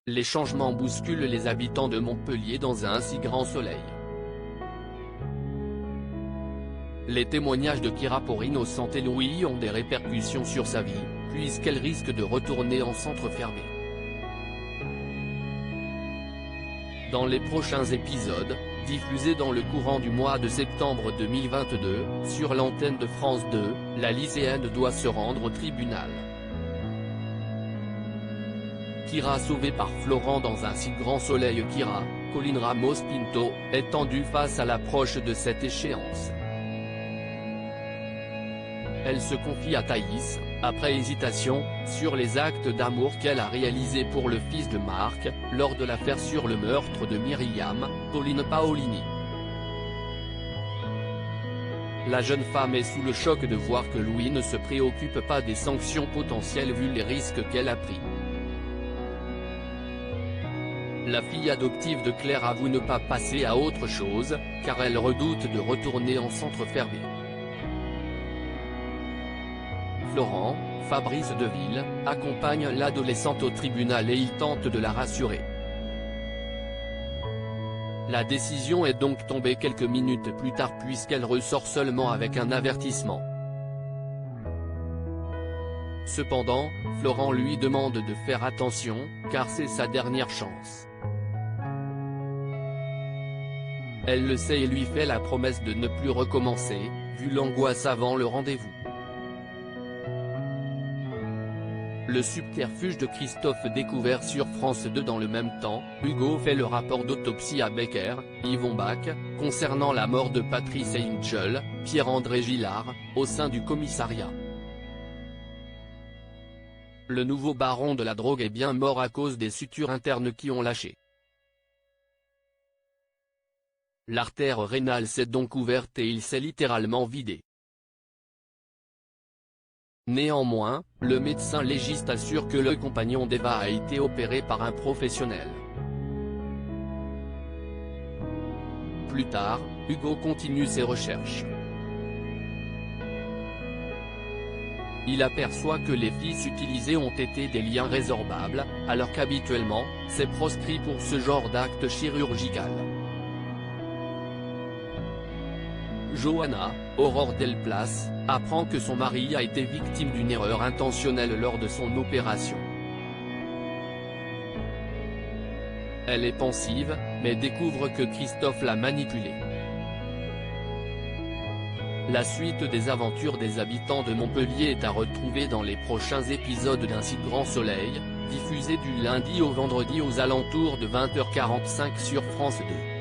Les changements bousculent les habitants de Montpellier dans un si grand soleil. Les témoignages de Kira Porino Santé-Louis ont des répercussions sur sa vie, puisqu'elle risque de retourner en centre fermé. Dans les prochains épisodes, diffusés dans le courant du mois de septembre 2022, sur l'antenne de France 2, la lycéenne doit se rendre au tribunal. Kira sauvée par Florent dans un si grand soleil. Kira, Colline Ramos-Pinto, est tendue face à l'approche de cette échéance. Elle se confie à Thaïs, après hésitation, sur les actes d'amour qu'elle a réalisés pour le fils de Marc, lors de l'affaire sur le meurtre de Myriam, Pauline Paolini. La jeune femme est sous le choc de voir que Louis ne se préoccupe pas des sanctions potentielles vu les risques qu'elle a pris. La fille adoptive de Claire avoue ne pas passer à autre chose, car elle redoute de retourner en centre fermé. Florent, Fabrice Deville, accompagne l'adolescente au tribunal et il tente de la rassurer. La décision est donc tombée quelques minutes plus tard puisqu'elle ressort seulement avec un avertissement. Cependant, Florent lui demande de faire attention, car c'est sa dernière chance. Elle le sait et lui fait la promesse de ne plus recommencer, vu l'angoisse avant le rendez-vous. Le subterfuge de Christophe découvert sur France 2 dans le même temps, Hugo fait le rapport d'autopsie à Becker, Yvon Bach, concernant la mort de Patrice Angel, Pierre-André Gillard, au sein du commissariat. Le nouveau baron de la drogue est bien mort à cause des sutures internes qui ont lâché. L'artère rénale s'est donc ouverte et il s'est littéralement vidé. Néanmoins, le médecin légiste assure que le compagnon d'Eva a été opéré par un professionnel. Plus tard, Hugo continue ses recherches. Il aperçoit que les fils utilisés ont été des liens résorbables, alors qu'habituellement, c'est proscrit pour ce genre d'acte chirurgical. Johanna, Aurore Delplace, apprend que son mari a été victime d'une erreur intentionnelle lors de son opération. Elle est pensive, mais découvre que Christophe l'a manipulée. La suite des aventures des habitants de Montpellier est à retrouver dans les prochains épisodes d'Un si grand soleil, diffusé du lundi au vendredi aux alentours de 20h45 sur France 2.